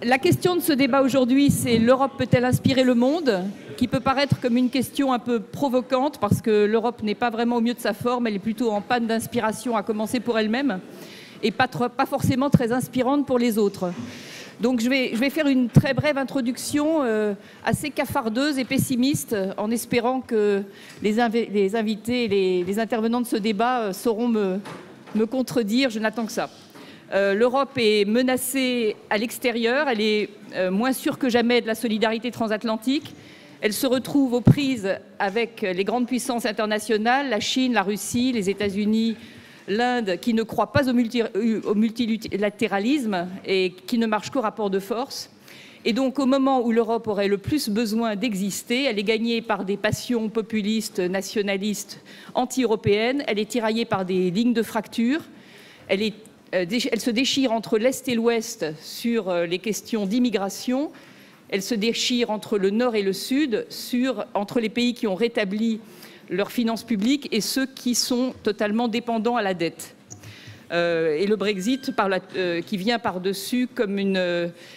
La question de ce débat aujourd'hui, c'est l'Europe peut-elle inspirer le monde? Qui peut paraître comme une question un peu provocante parce que l'Europe n'est pas vraiment au mieux de sa forme, elle est plutôt en panne d'inspiration, à commencer pour elle-même, et pas forcément très inspirante pour les autres. Donc je vais faire une très brève introduction assez cafardeuse et pessimiste, en espérant que les invités et les intervenants de ce débat sauront me contredire. Je n'attends que ça. L'Europe est menacée à l'extérieur, elle est moins sûre que jamais de la solidarité transatlantique. Elle se retrouve aux prises avec les grandes puissances internationales, la Chine, la Russie, les États-Unis, l'Inde, qui ne croient pas au multilatéralisme et qui ne marche qu'au rapport de force. Et donc, au moment où l'Europe aurait le plus besoin d'exister, elle est gagnée par des passions populistes, nationalistes, anti-européennes. Elle est tiraillée par des lignes de fracture. Elle se déchire entre l'Est et l'Ouest sur les questions d'immigration. Elle se déchire entre le Nord et le Sud, entre les pays qui ont rétabli leurs finances publiques et ceux qui sont totalement dépendants à la dette. Et le Brexit qui vient par-dessus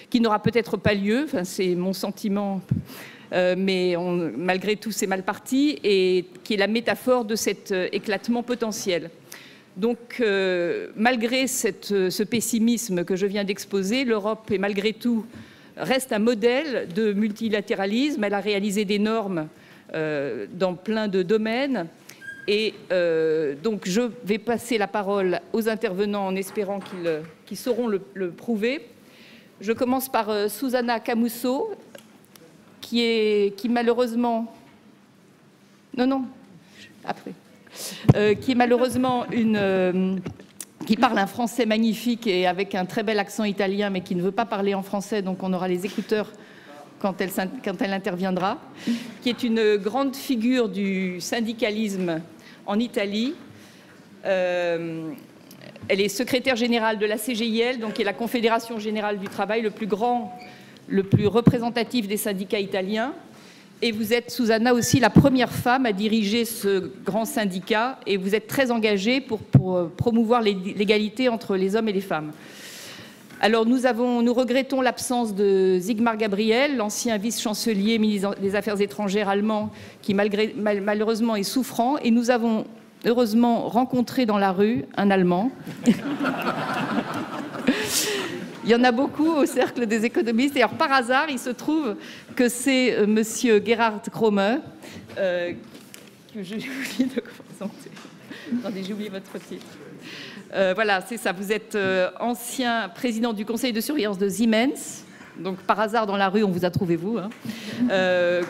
qui n'aura peut-être pas lieu, enfin, c'est mon sentiment, mais malgré tout c'est mal parti, et qui est la métaphore de cet éclatement potentiel. Donc, malgré ce pessimisme que je viens d'exposer, l'Europe est malgré tout reste un modèle de multilatéralisme. Elle a réalisé des normes dans plein de domaines. Et donc, je vais passer la parole aux intervenants en espérant qu'ils sauront le prouver. Je commence par Susanna Camusso, qui malheureusement... Non, après. Qui est malheureusement qui parle un français magnifique et avec un très bel accent italien, mais qui ne veut pas parler en français, donc on aura les écouteurs quand elle interviendra, qui est une grande figure du syndicalisme en Italie. Elle est secrétaire générale de la CGIL, donc qui est la Confédération Générale du Travail, le plus représentatif des syndicats italiens. Et vous êtes, Susanna, aussi la première femme à diriger ce grand syndicat, et vous êtes très engagée pour promouvoir l'égalité entre les hommes et les femmes. Alors nous regrettons l'absence de Sigmar Gabriel, l'ancien vice-chancelier ministre des Affaires étrangères allemand, qui malheureusement est souffrant, et nous avons heureusement rencontré dans la rue un Allemand. Il y en a beaucoup au cercle des économistes. Et alors, par hasard, il se trouve que c'est monsieur Gerhard Krome, que j'ai oublié de présenter. Attendez, j'ai oublié votre titre. Voilà, c'est ça. Vous êtes ancien président du conseil de surveillance de Siemens. Donc, par hasard, dans la rue, on vous a trouvé, vous. Hein.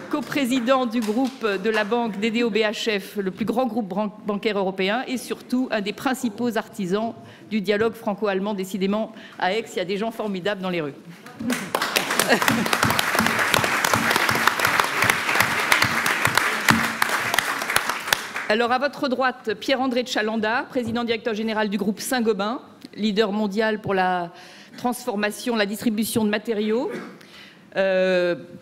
Co-président du groupe de la banque DDO BHF, le plus grand groupe bancaire européen, et surtout un des principaux artisans du dialogue franco-allemand. Décidément, à Aix, il y a des gens formidables dans les rues. Alors, à votre droite, Pierre-André de Chalanda, président directeur général du groupe Saint-Gobain, leader mondial pour la transformation, la distribution de matériaux.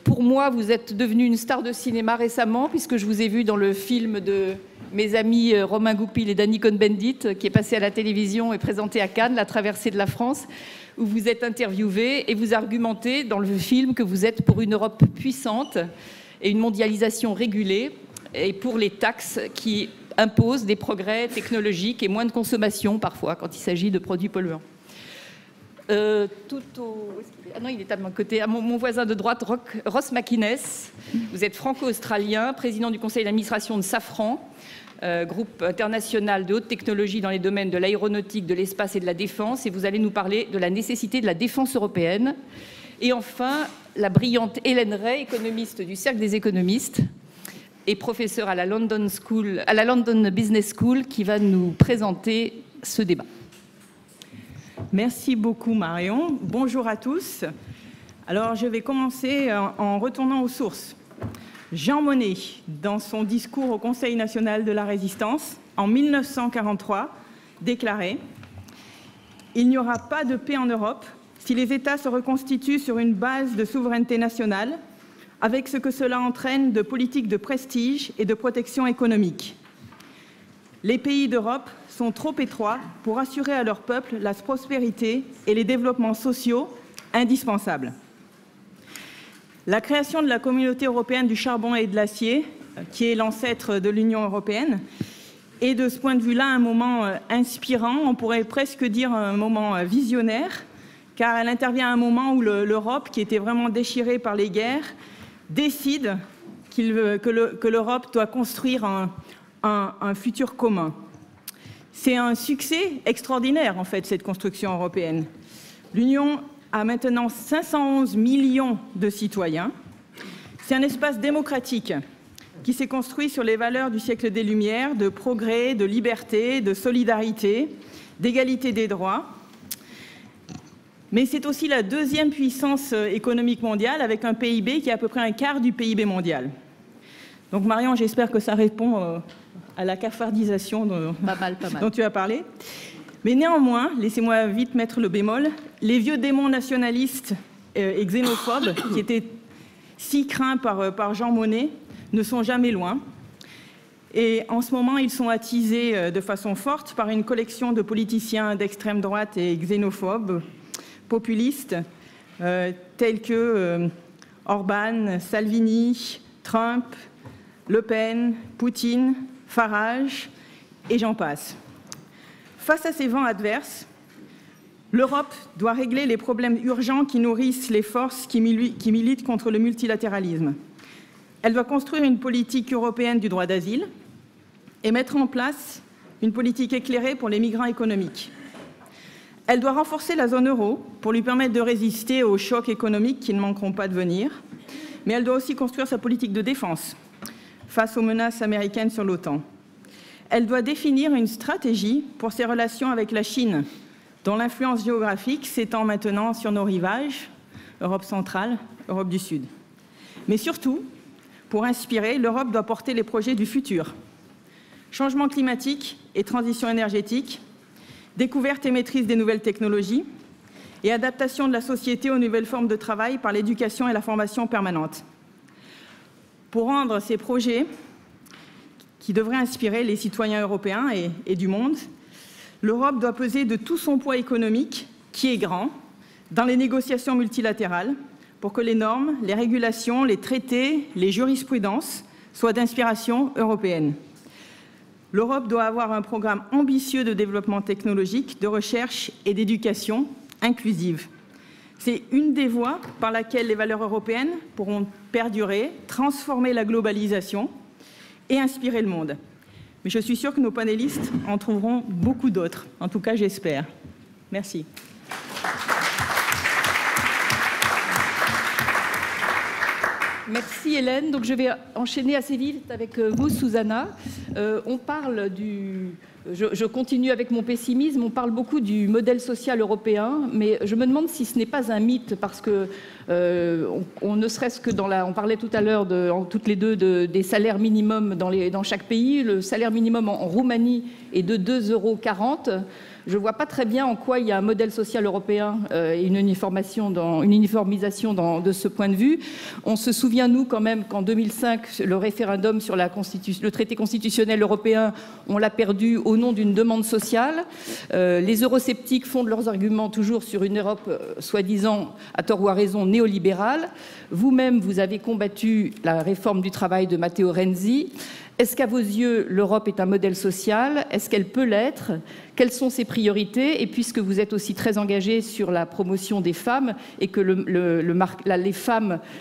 Pour moi, vous êtes devenu une star de cinéma récemment, puisque je vous ai vu dans le film de mes amis Romain Goupil et Danny Cohn-Bendit, qui est passé à la télévision et présenté à Cannes, La traversée de la France, où vous êtes interviewé et vous argumentez dans le film que vous êtes pour une Europe puissante et une mondialisation régulée, et pour les taxes qui imposent des progrès technologiques et moins de consommation parfois quand il s'agit de produits polluants. Ah non, il est à mon côté. À mon voisin de droite, Ross McInnes. Vous êtes franco-australien, président du conseil d'administration de Safran, groupe international de haute technologie dans les domaines de l'aéronautique, de l'espace et de la défense. Et vous allez nous parler de la nécessité de la défense européenne. Et enfin, la brillante Hélène Ray, économiste du Cercle des économistes et professeure à la London Business School, qui va nous présenter ce débat. Merci beaucoup Marion. Bonjour à tous. Alors je vais commencer en retournant aux sources. Jean Monnet, dans son discours au Conseil national de la Résistance en 1943, déclarait « Il n'y aura pas de paix en Europe si les États se reconstituent sur une base de souveraineté nationale, avec ce que cela entraîne de politiques de prestige et de protection économique. Les pays d'Europe sont trop étroits pour assurer à leur peuple la prospérité et les développements sociaux indispensables. La création de la Communauté européenne du charbon et de l'acier, qui est l'ancêtre de l'Union européenne, est de ce point de vue-là un moment inspirant, on pourrait presque dire un moment visionnaire, car elle intervient à un moment où l'Europe, qui était vraiment déchirée par les guerres, décide que l'Europe doit construire un futur commun. C'est un succès extraordinaire, en fait, cette construction européenne. L'Union a maintenant 511 millions de citoyens. C'est un espace démocratique qui s'est construit sur les valeurs du siècle des Lumières, de progrès, de liberté, de solidarité, d'égalité des droits. Mais c'est aussi la deuxième puissance économique mondiale, avec un PIB qui est à peu près un quart du PIB mondial. Donc Marion, j'espère que ça répond à la cafardisation dont tu as parlé. Mais néanmoins, laissez-moi vite mettre le bémol, les vieux démons nationalistes et xénophobes, qui étaient si craints par Jean Monnet, ne sont jamais loin. Et en ce moment, ils sont attisés de façon forte par une collection de politiciens d'extrême droite et xénophobes, populistes, tels que Orban, Salvini, Trump, Le Pen, Poutine, Farage, et j'en passe. Face à ces vents adverses, l'Europe doit régler les problèmes urgents qui nourrissent les forces qui militent contre le multilatéralisme. Elle doit construire une politique européenne du droit d'asile et mettre en place une politique éclairée pour les migrants économiques. Elle doit renforcer la zone euro pour lui permettre de résister aux chocs économiques qui ne manqueront pas de venir, mais elle doit aussi construire sa politique de défense face aux menaces américaines sur l'OTAN. Elle doit définir une stratégie pour ses relations avec la Chine, dont l'influence géographique s'étend maintenant sur nos rivages, Europe centrale, Europe du Sud. Mais surtout, pour inspirer, l'Europe doit porter les projets du futur. Changement climatique et transition énergétique, découverte et maîtrise des nouvelles technologies et adaptation de la société aux nouvelles formes de travail par l'éducation et la formation permanente. Pour rendre ces projets qui devraient inspirer les citoyens européens et du monde, l'Europe doit peser de tout son poids économique, qui est grand, dans les négociations multilatérales, pour que les normes, les régulations, les traités, les jurisprudences soient d'inspiration européenne. L'Europe doit avoir un programme ambitieux de développement technologique, de recherche et d'éducation inclusive. C'est une des voies par laquelle les valeurs européennes pourront perdurer, transformer la globalisation et inspirer le monde. Mais je suis sûre que nos panélistes en trouveront beaucoup d'autres. En tout cas, j'espère. Merci. Merci Hélène. Donc je vais enchaîner assez vite avec vous, Susanna. On parle du... Je continue avec mon pessimisme. On parle beaucoup du modèle social européen, mais je me demande si ce n'est pas un mythe, parce que on ne serait-ce que dans la... On parlait tout à l'heure, toutes les deux, des salaires minimums dans chaque pays. Le salaire minimum en Roumanie est de 2,40 €. Je ne vois pas très bien en quoi il y a un modèle social européen et une uniformisation de ce point de vue. On se souvient, nous, quand même, qu'en 2005, le référendum sur le traité constitutionnel européen, on l'a perdu au nom d'une demande sociale. Les eurosceptiques fondent leurs arguments toujours sur une Europe, soi-disant, à tort ou à raison, néolibérale. Vous-même, vous avez combattu la réforme du travail de Matteo Renzi. Est-ce qu'à vos yeux, l'Europe est un modèle social? Est-ce qu'elle peut l'être? Quelles sont ses priorités? Et puisque vous êtes aussi très engagé sur la promotion des femmes et que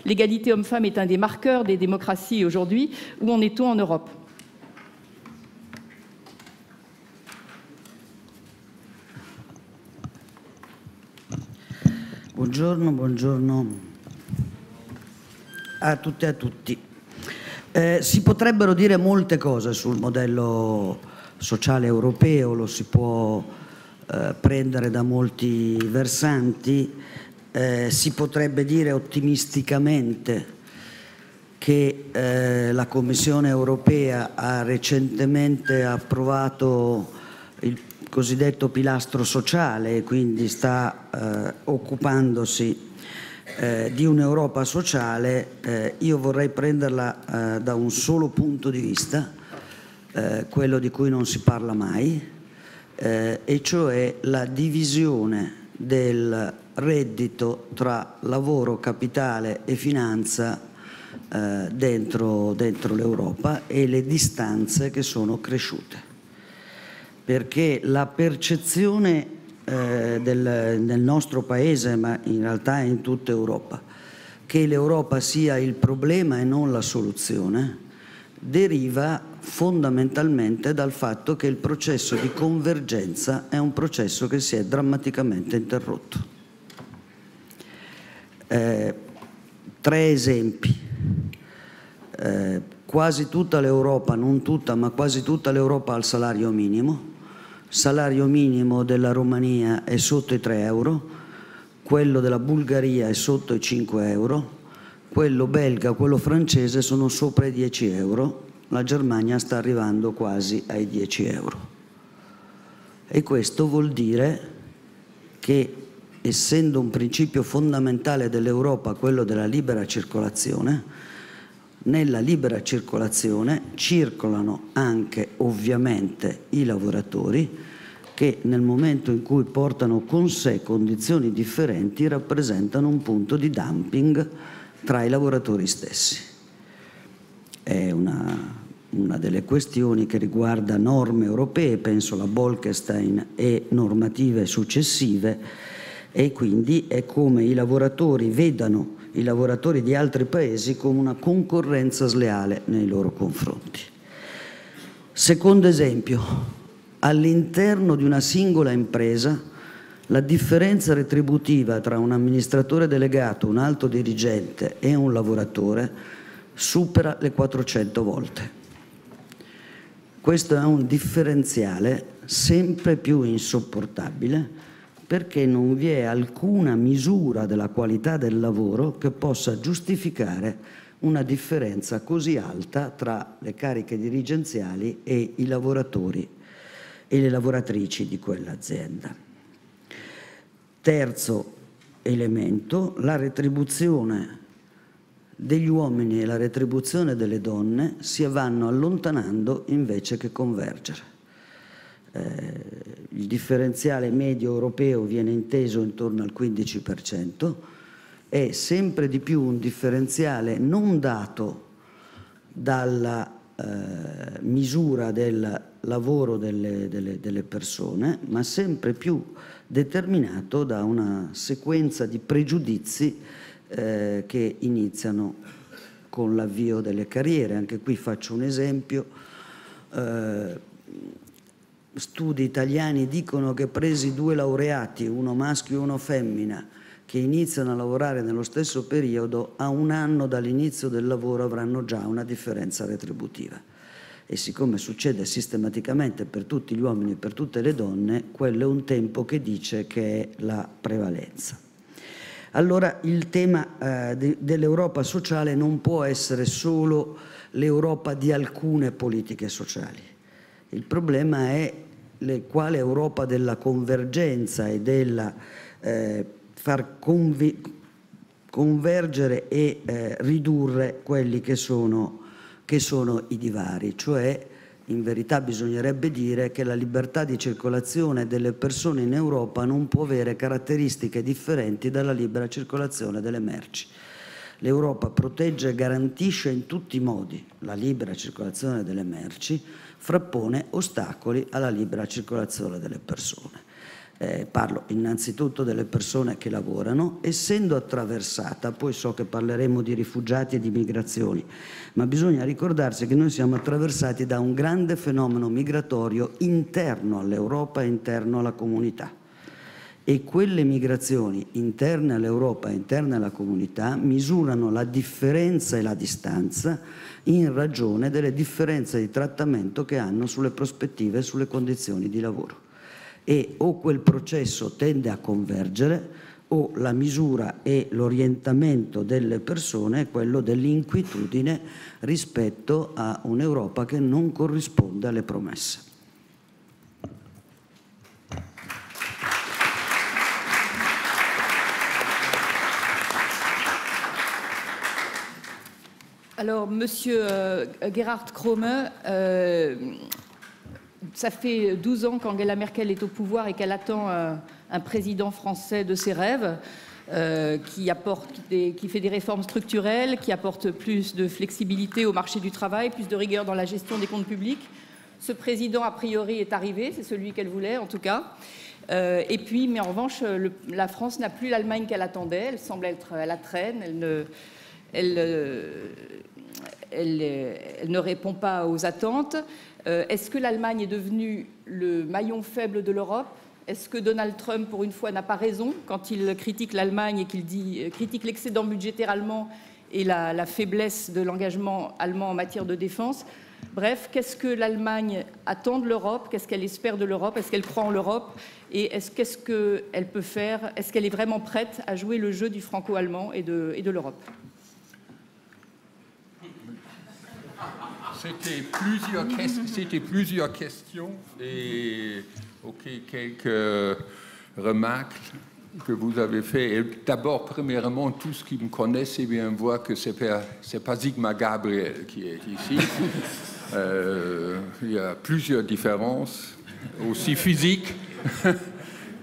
l'égalité homme-femme est un des marqueurs des démocraties aujourd'hui, où en est-on en Europe? Buongiorno a tutte e a tutti. Si potrebbero dire molte cose sul modello sociale europeo, lo si può prendere da molti versanti. Si potrebbe dire ottimisticamente che la Commissione europea ha recentemente approvato il cosiddetto pilastro sociale e quindi sta occupandosi di un'Europa sociale. Io vorrei prenderla da un solo punto di vista, quello di cui non si parla mai, e cioè la divisione del reddito tra lavoro, capitale e finanza dentro l'Europa e le distanze che sono cresciute, perché la percezione nel nostro paese, ma in realtà in tutta Europa, che l'Europa sia il problema e non la soluzione, deriva fondamentalmente dal fatto che il processo di convergenza è un processo che si è drammaticamente interrotto. 3 esempi. Quasi tutta l'Europa, non tutta, ma quasi tutta l'Europa ha il salario minimo. Il salario minimo della Romania è sotto i 3 euro, quello della Bulgaria è sotto i 5 euro, quello belga, quello francese sono sopra i 10 euro, la Germania sta arrivando quasi ai 10 euro. E questo vuol dire che, essendo un principio fondamentale dell'Europa quello della libera circolazione, nella libera circolazione circolano anche ovviamente i lavoratori che nel momento in cui portano con sé condizioni differenti rappresentano un punto di dumping tra i lavoratori stessi. È una delle questioni che riguarda norme europee, penso alla Bolkestein e normative successive, e quindi è come i lavoratori vedano i lavoratori di altri paesi come una concorrenza sleale nei loro confronti. Secondo esempio, all'interno di una singola impresa la differenza retributiva tra un amministratore delegato, un alto dirigente e un lavoratore supera le 400 volte. Questo è un differenziale sempre più insopportabile, perché non vi è alcuna misura della qualità del lavoro che possa giustificare una differenza così alta tra le cariche dirigenziali e i lavoratori e le lavoratrici di quell'azienda. Terzo elemento, la retribuzione degli uomini e la retribuzione delle donne si vanno allontanando invece che convergere. Il differenziale medio europeo viene inteso intorno al 15%, è sempre di più un differenziale non dato dalla misura del lavoro delle persone, ma sempre più determinato da una sequenza di pregiudizi che iniziano con l'avvio delle carriere. Anche qui faccio un esempio. Studi italiani dicono che presi 2 laureati, uno maschio e uno femmina, che iniziano a lavorare nello stesso periodo, a 1 anno dall'inizio del lavoro avranno già una differenza retributiva. E siccome succede sistematicamente per tutti gli uomini e per tutte le donne, quello è un tempo che dice che è la prevalenza. Allora il tema dell'Europa sociale non può essere solo l'Europa di alcune politiche sociali. Il problema è quale Europa della convergenza e della far convergere e ridurre quelli che sono i divari, cioè in verità bisognerebbe dire che la libertà di circolazione delle persone in Europa non può avere caratteristiche differenti dalla libera circolazione delle merci. L'Europa protegge e garantisce in tutti i modi la libera circolazione delle merci, frappone ostacoli alla libera circolazione delle persone. Parlo innanzitutto delle persone che lavorano, essendo attraversata, poi so che parleremo di rifugiati e di migrazioni, ma bisogna ricordarsi che noi siamo attraversati da un grande fenomeno migratorio interno all'Europa e interno alla comunità. E quelle migrazioni interne all'Europa e interne alla comunità misurano la differenza e la distanza in ragione delle differenze di trattamento che hanno sulle prospettive e sulle condizioni di lavoro. E o quel processo tende a convergere o la misura e l'orientamento delle persone è quello dell'inquietudine rispetto a un'Europa che non corrisponde alle promesse. Alors, Monsieur Gerhard Krome, ça fait 12 ans qu'Angela Merkel est au pouvoir et qu'elle attend un président français de ses rêves, qui fait des réformes structurelles, qui apporte plus de flexibilité au marché du travail, plus de rigueur dans la gestion des comptes publics. Ce président, a priori, est arrivé, c'est celui qu'elle voulait en tout cas. Et puis, mais en revanche, la France n'a plus l'Allemagne qu'elle attendait. Elle semble être à la traîne. Elle ne répond pas aux attentes. Est-ce que l'Allemagne est devenue le maillon faible de l'Europe? Est-ce que Donald Trump, pour une fois, n'a pas raison quand il critique l'Allemagne et qu'il critique l'excédent budgétaire allemand et la faiblesse de l'engagement allemand en matière de défense? Bref, qu'est-ce que l'Allemagne attend de l'Europe? Qu'est-ce qu'elle espère de l'Europe? Est-ce qu'elle croit en l'Europe? Et qu'est-ce qu'elle peut faire? Est-ce qu'elle est vraiment prête à jouer le jeu du franco-allemand et de l'Europe? C'était plusieurs questions et quelques remarques que vous avez fait. D'abord, premièrement, tous qui me connaissent eh bien, voient que ce n'est pas Sigmar Gabriel qui est ici. Il y a plusieurs différences, aussi physiques.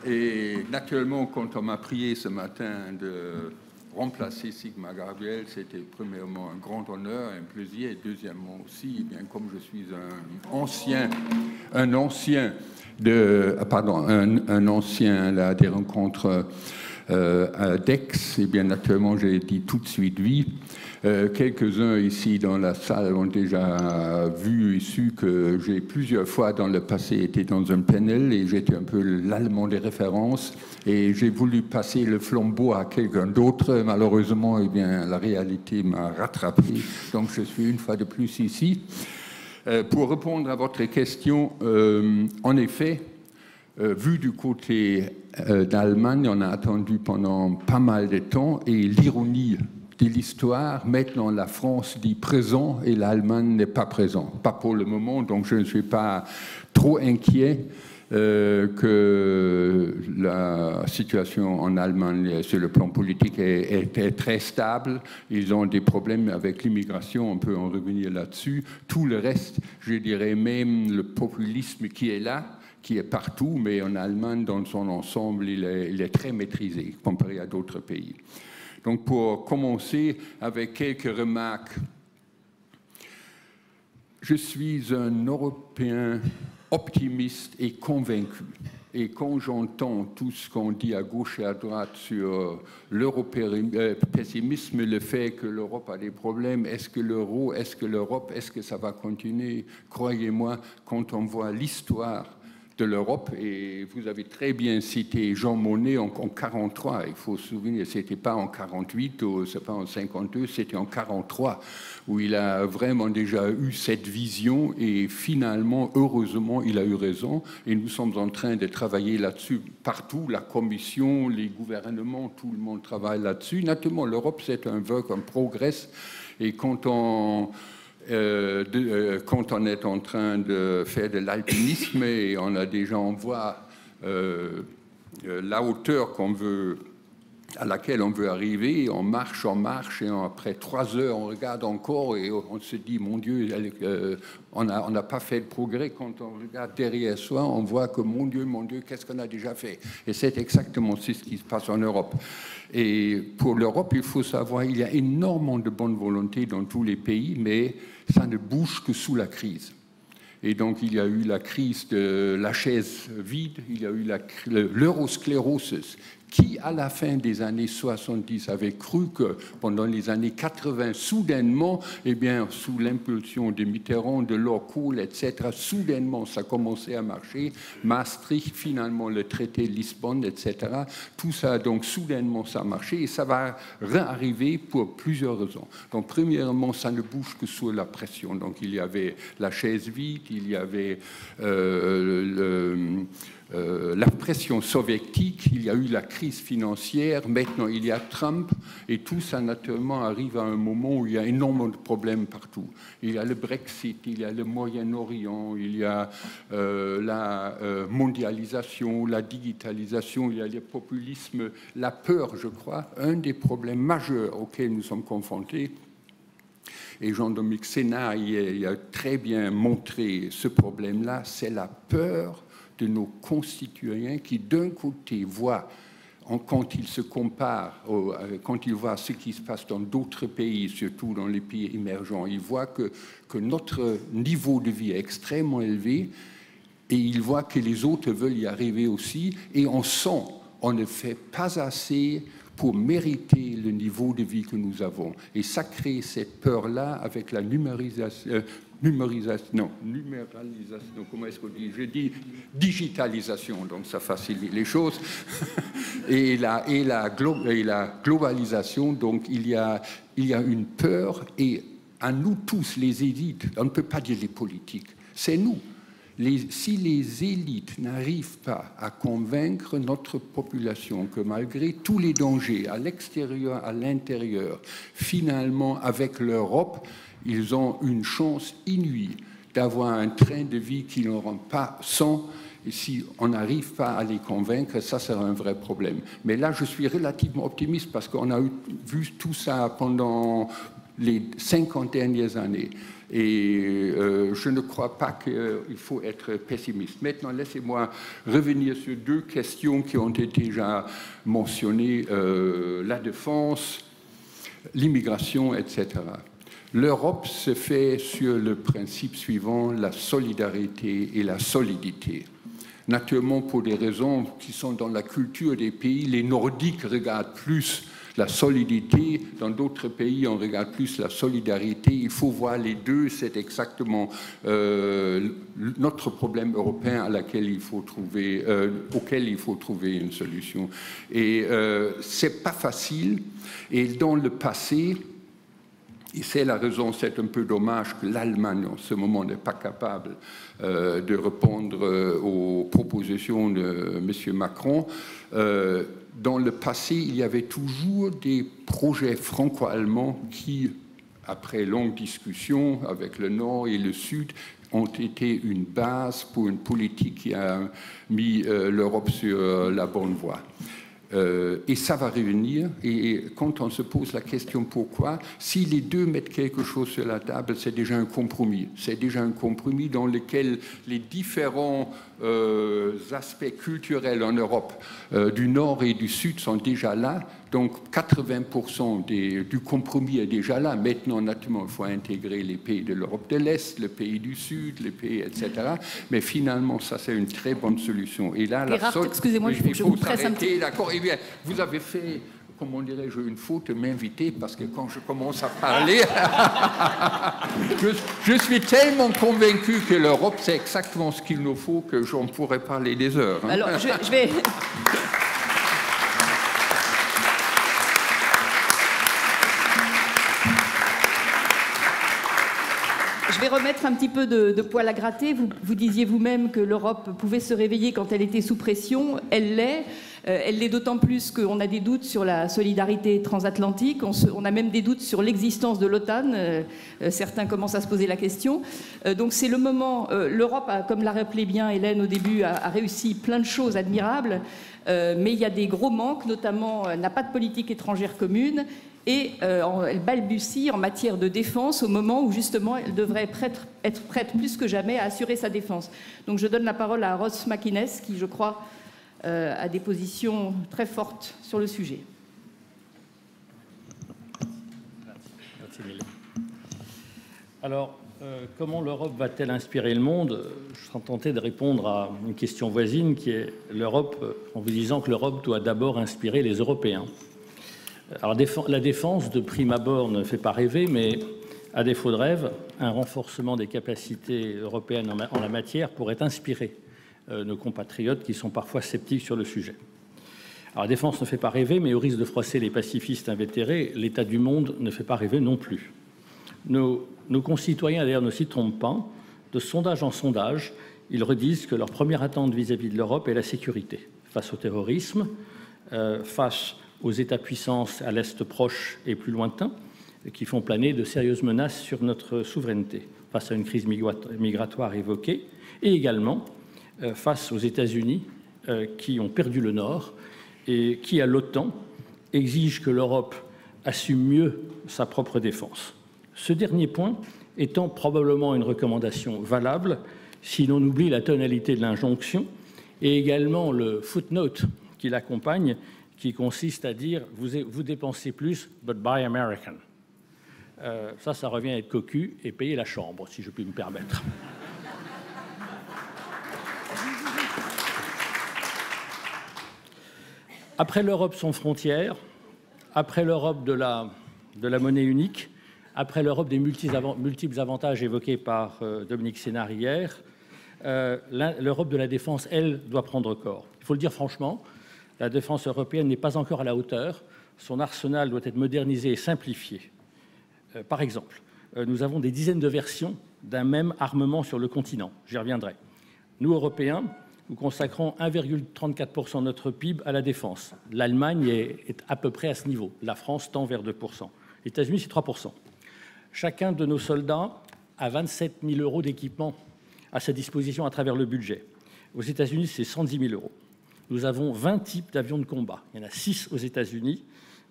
Et naturellement, quand on m'a prié ce matin de remplacer Sigmar Gabriel, c'était premièrement un grand honneur, un plaisir, et deuxièmement aussi, eh bien, comme je suis un ancien là, des rencontres à Daix, et bien naturellement j'ai dit tout de suite oui. Quelques-uns ici dans la salle ont déjà vu et su que j'ai plusieurs fois dans le passé été dans un panel et j'étais un peu l'allemand des références et j'ai voulu passer le flambeau à quelqu'un d'autre. Malheureusement, eh bien, la réalité m'a rattrapé, donc je suis une fois de plus ici. Pour répondre à votre question, en effet, vu du côté d'Allemagne, on a attendu pendant pas mal de temps et l'ironie de l'histoire, maintenant la France dit présent et l'Allemagne n'est pas présent, pas pour le moment, donc je ne suis pas trop inquiet que la situation en Allemagne sur le plan politique est très stable. Ils ont des problèmes avec l'immigration, on peut en revenir là-dessus. Tout le reste, je dirais même le populisme qui est là, qui est partout, mais en Allemagne, dans son ensemble, il est très maîtrisé comparé à d'autres pays. Donc pour commencer avec quelques remarques, je suis un Européen optimiste et convaincu. Et quand j'entends tout ce qu'on dit à gauche et à droite sur l'européisme, le fait que l'Europe a des problèmes, est-ce que l'euro, est-ce que l'Europe, est-ce que ça va continuer? Croyez-moi, quand on voit l'histoire de l'Europe, et vous avez très bien cité Jean Monnet en 1943, il faut se souvenir, c'était pas en 1948 ou c'est pas en 1952, c'était en 1943 où il a vraiment déjà eu cette vision et finalement, heureusement, il a eu raison et nous sommes en train de travailler là-dessus partout, la Commission, les gouvernements, tout le monde travaille là-dessus. Naturellement, l'Europe, c'est un progrès et quand on est en train de faire de l'alpinisme et on voit la hauteur à laquelle on veut arriver, on marche et après 3 heures on regarde encore et on se dit mon Dieu, on n'a pas fait de progrès. Quand on regarde derrière soi, on voit que mon Dieu, qu'est-ce qu'on a déjà fait? Et c'est exactement ce qui se passe en Europe. Et pour l'Europe, il faut savoir, il y a énormément de bonne volonté dans tous les pays, mais ça ne bouge que sous la crise. Et donc, il y a eu la crise de la chaise vide, il y a eu l'eurosclérose, qui, à la fin des années 70, avait cru que pendant les années 80, soudainement, eh bien, sous l'impulsion de Mitterrand, de Kohl, etc., soudainement, ça commençait à marcher. Maastricht, finalement, le traité de Lisbonne, etc., tout ça, donc, soudainement, ça a marché et ça va réarriver pour plusieurs raisons. Donc, premièrement, ça ne bouge que sous la pression. Donc, il y avait la chaise vide, il y avait la pression soviétique, il y a eu la crise financière, maintenant il y a Trump, et tout ça naturellement arrive à un moment où il y a énormément de problèmes partout. Il y a le Brexit, il y a le Moyen-Orient, il y a la mondialisation, la digitalisation, il y a le populisme, la peur, je crois, un des problèmes majeurs auxquels nous sommes confrontés. et Jean-Dominique Sénard il a très bien montré ce problème-là, c'est la peur de nos concitoyens qui, d'un côté, voient, quand ils se comparent, quand ils voient ce qui se passe dans d'autres pays, surtout dans les pays émergents, ils voient que notre niveau de vie est extrêmement élevé et ils voient que les autres veulent y arriver aussi, et on sent, on ne fait pas assez pour mériter le niveau de vie que nous avons. Et ça crée cette peur-là avec la numéralisation, comment est-ce qu'on dit? Je dis digitalisation, donc ça facilite les choses, et la globalisation, donc il y a une peur, et à nous tous, les élites, on ne peut pas dire les politiques, c'est nous. Si les élites n'arrivent pas à convaincre notre population que malgré tous les dangers à l'extérieur, à l'intérieur, finalement, avec l'Europe, ils ont une chance inouïe d'avoir un train de vie qu'ils n'auront pas sans. Et si on n'arrive pas à les convaincre, ça sera un vrai problème. Mais là, je suis relativement optimiste parce qu'on a vu tout ça pendant les 50 dernières années. Et je ne crois pas qu'il faut être pessimiste. Maintenant, laissez-moi revenir sur deux questions qui ont été déjà mentionnées, la défense, l'immigration, etc. L'Europe se fait sur le principe suivant, la solidarité et la solidité. Naturellement, pour des raisons qui sont dans la culture des pays, les Nordiques regardent plus la solidité, dans d'autres pays, on regarde plus la solidarité. Il faut voir les deux, c'est exactement notre problème européen auquel il faut trouver une solution. Et c'est pas facile. Et dans le passé, et c'est la raison, c'est un peu dommage que l'Allemagne, en ce moment, n'est pas capable de répondre aux propositions de M. Macron. Dans le passé, il y avait toujours des projets franco-allemands qui, après longue discussion avec le Nord et le Sud, ont été une base pour une politique qui a mis l'Europe sur la bonne voie. Et ça va revenir, et quand on se pose la question pourquoi, si les deux mettent quelque chose sur la table, c'est déjà un compromis. C'est déjà un compromis dans lequel les différents aspects culturels en Europe du Nord et du Sud sont déjà là. Donc 80% du compromis est déjà là. Maintenant, naturellement, il faut intégrer les pays de l'Europe de l'Est, les pays du Sud, les pays, etc. Mais finalement, ça, c'est une très bonne solution. Et là, excusez-moi, il faut que je vous presse un petit peu. D'accord. Eh bien, vous avez fait, comment dirais-je, une faute de m'inviter, parce que quand je commence à parler, je suis tellement convaincu que l'Europe, c'est exactement ce qu'il nous faut, que j'en pourrais parler des heures. Hein. Alors, je vais... Je vais remettre un petit peu de poil à gratter. Vous disiez vous-même que l'Europe pouvait se réveiller quand elle était sous pression. Elle l'est. Elle l'est d'autant plus qu'on a des doutes sur la solidarité transatlantique. On a même des doutes sur l'existence de l'OTAN. Certains commencent à se poser la question. Donc c'est le moment. L'Europe, comme l'a rappelé bien Hélène au début, a réussi plein de choses admirables. Mais il y a des gros manques, notamment n'a pas de politique étrangère commune. Et elle balbutie en matière de défense au moment où justement elle devrait être prête plus que jamais à assurer sa défense. Donc je donne la parole à Ross McInnes qui, je crois, a des positions très fortes sur le sujet. Merci Mille. Alors, comment l'Europe va-t-elle inspirer le monde? Je serais tenté de répondre à une question voisine qui est l'Europe, en vous disant que l'Europe doit d'abord inspirer les Européens. Alors, la défense, de prime abord, ne fait pas rêver, mais à défaut de rêve, un renforcement des capacités européennes en la matière pourrait inspirer nos compatriotes qui sont parfois sceptiques sur le sujet. Alors, la défense ne fait pas rêver, mais au risque de froisser les pacifistes invétérés, l'état du monde ne fait pas rêver non plus. Nos concitoyens, d'ailleurs, ne s'y trompent pas. De sondage en sondage, ils redisent que leur première attente vis-à-vis de l'Europe est la sécurité. Face au terrorisme, face aux États-puissances à l'Est proche et plus lointain, qui font planer de sérieuses menaces sur notre souveraineté, face à une crise migratoire évoquée, et également face aux États-Unis qui ont perdu le Nord et qui, à l'OTAN, exigent que l'Europe assume mieux sa propre défense. Ce dernier point étant probablement une recommandation valable si l'on oublie la tonalité de l'injonction et également le footnote qui l'accompagne, qui consiste à dire « vous dépensez plus, but buy American ». Ça revient à être cocu et payer la chambre, si je puis me permettre. Après l'Europe sans frontières, après l'Europe de la monnaie unique, après l'Europe des multiples avantages évoqués par Dominique Sénard hier, l'Europe de la défense, elle, doit prendre corps. Il faut le dire franchement, la défense européenne n'est pas encore à la hauteur. Son arsenal doit être modernisé et simplifié. Par exemple, nous avons des dizaines de versions d'un même armement sur le continent. J'y reviendrai. Nous, Européens, nous consacrons 1,34% de notre PIB à la défense. L'Allemagne est à peu près à ce niveau. La France tend vers 2%. Les États-Unis, c'est 3%. Chacun de nos soldats a 27 000 € d'équipement à sa disposition à travers le budget. Aux États-Unis, c'est 110 000 €. Nous avons 20 types d'avions de combat. Il y en a 6 aux États-Unis,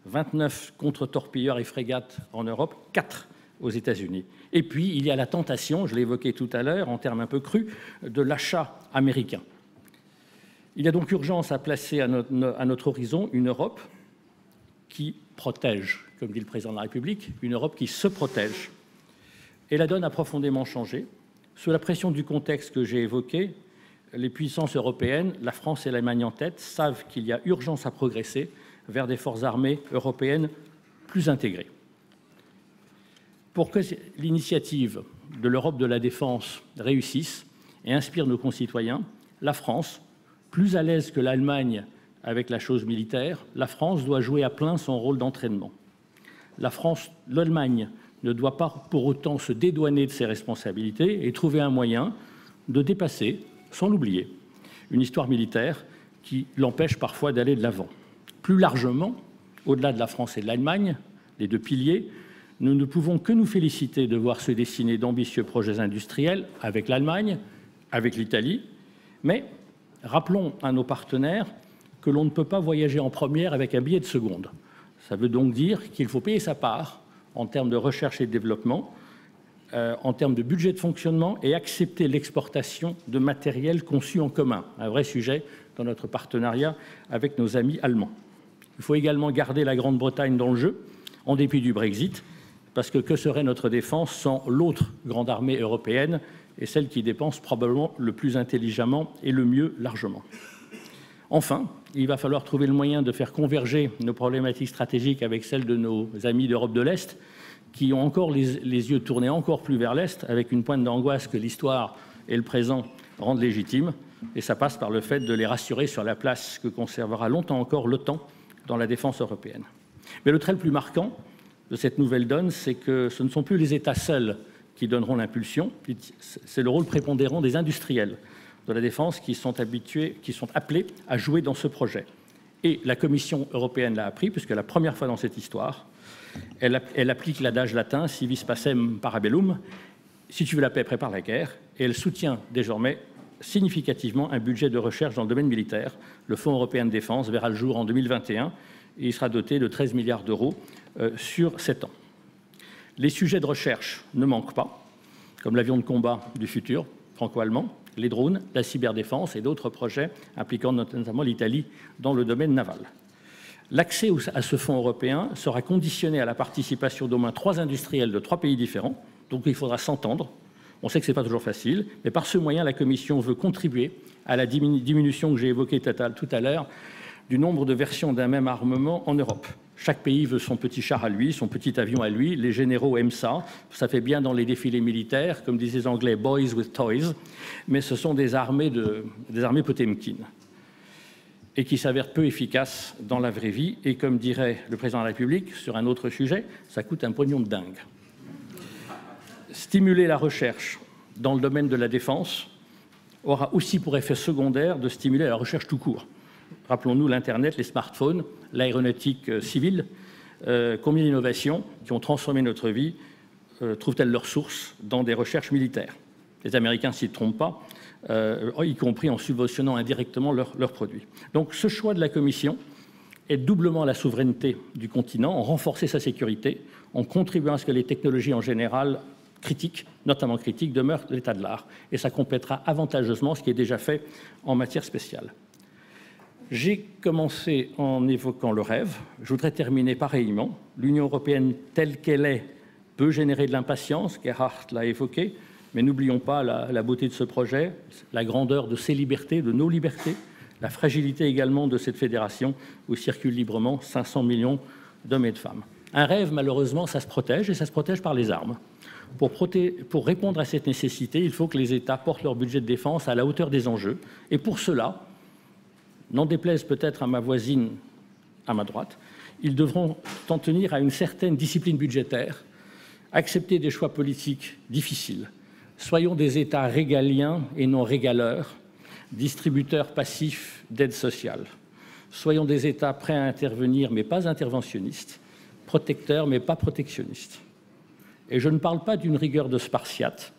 29 contre-torpilleurs et frégates en Europe, 4 aux États-Unis. Et puis, il y a la tentation, je l'ai évoqué tout à l'heure, en termes un peu crus, de l'achat américain. Il y a donc urgence à placer à notre horizon une Europe qui protège, comme dit le président de la République, une Europe qui se protège. Et la donne a profondément changé. Sous la pression du contexte que j'ai évoqué, les puissances européennes, la France et l'Allemagne en tête, savent qu'il y a urgence à progresser vers des forces armées européennes plus intégrées. Pour que l'initiative de l'Europe de la défense réussisse et inspire nos concitoyens, la France, plus à l'aise que l'Allemagne avec la chose militaire, la France doit jouer à plein son rôle d'entraînement. L'Allemagne ne doit pas pour autant se dédouaner de ses responsabilités et trouver un moyen de dépasser, sans l'oublier, une histoire militaire qui l'empêche parfois d'aller de l'avant. Plus largement, au-delà de la France et de l'Allemagne, les deux piliers, nous ne pouvons que nous féliciter de voir se dessiner d'ambitieux projets industriels avec l'Allemagne, avec l'Italie, mais rappelons à nos partenaires que l'on ne peut pas voyager en première avec un billet de seconde. Ça veut donc dire qu'il faut payer sa part en termes de recherche et de développement, en termes de budget de fonctionnement et accepter l'exportation de matériel conçu en commun, un vrai sujet dans notre partenariat avec nos amis allemands. Il faut également garder la Grande-Bretagne dans le jeu, en dépit du Brexit, parce que serait notre défense sans l'autre grande armée européenne et celle qui dépense probablement le plus intelligemment et le mieux largement. Enfin, il va falloir trouver le moyen de faire converger nos problématiques stratégiques avec celles de nos amis d'Europe de l'Est, qui ont encore les yeux tournés encore plus vers l'Est, avec une pointe d'angoisse que l'histoire et le présent rendent légitime. Et ça passe par le fait de les rassurer sur la place que conservera longtemps encore l'OTAN dans la défense européenne. Mais le trait le plus marquant de cette nouvelle donne, c'est que ce ne sont plus les États seuls qui donneront l'impulsion, c'est le rôle prépondérant des industriels de la défense qui sont appelés à jouer dans ce projet. Et la Commission européenne l'a appris, puisque la première fois dans cette histoire, elle applique l'adage latin « si vis pacem parabellum », si tu veux la paix, prépare la guerre, et elle soutient désormais significativement un budget de recherche dans le domaine militaire. Le Fonds européen de défense verra le jour en 2021 et il sera doté de 13 milliards d'euros sur 7 ans. Les sujets de recherche ne manquent pas, comme l'avion de combat du futur franco-allemand, les drones, la cyberdéfense et d'autres projets impliquant notamment l'Italie dans le domaine naval. L'accès à ce fonds européen sera conditionné à la participation d'au moins 3 industriels de 3 pays différents, donc il faudra s'entendre. On sait que ce n'est pas toujours facile, mais par ce moyen, la Commission veut contribuer à la diminution que j'ai évoquée tout à l'heure du nombre de versions d'un même armement en Europe. Chaque pays veut son petit char à lui, son petit avion à lui. Les généraux aiment ça. Ça fait bien dans les défilés militaires, comme disaient les Anglais, « boys with toys », mais ce sont des armées Potemkin et qui s'avèrent peu efficaces dans la vraie vie. Et comme dirait le président de la République sur un autre sujet, ça coûte un pognon de dingue. Stimuler la recherche dans le domaine de la défense aura aussi pour effet secondaire de stimuler la recherche tout court. Rappelons-nous l'Internet, les smartphones, l'aéronautique civile. Combien d'innovations qui ont transformé notre vie trouvent-elles leur source dans des recherches militaires? Les Américains ne s'y trompent pas, y compris en subventionnant indirectement leurs produits. Donc ce choix de la Commission aide doublement la souveraineté du continent, en renforçant sa sécurité, en contribuant à ce que les technologies en général critiques, notamment critiques, demeurent l'état de l'art. Et ça complètera avantageusement ce qui est déjà fait en matière spéciale. J'ai commencé en évoquant le rêve. Je voudrais terminer pareillement. L'Union européenne telle qu'elle est peut générer de l'impatience, Gerhard l'a évoqué, mais n'oublions pas la beauté de ce projet, la grandeur de ses libertés, de nos libertés, la fragilité également de cette fédération où circulent librement 500 millions d'hommes et de femmes. Un rêve, malheureusement, ça se protège, et ça se protège par les armes. Pour répondre à cette nécessité, il faut que les États portent leur budget de défense à la hauteur des enjeux. Et pour cela, n'en déplaise peut-être à ma voisine à ma droite, ils devront en tenir à une certaine discipline budgétaire, accepter des choix politiques difficiles. Soyons des États régaliens et non régaleurs, distributeurs passifs d'aide sociale. Soyons des États prêts à intervenir, mais pas interventionnistes, protecteurs, mais pas protectionnistes. Et je ne parle pas d'une rigueur de Spartiate,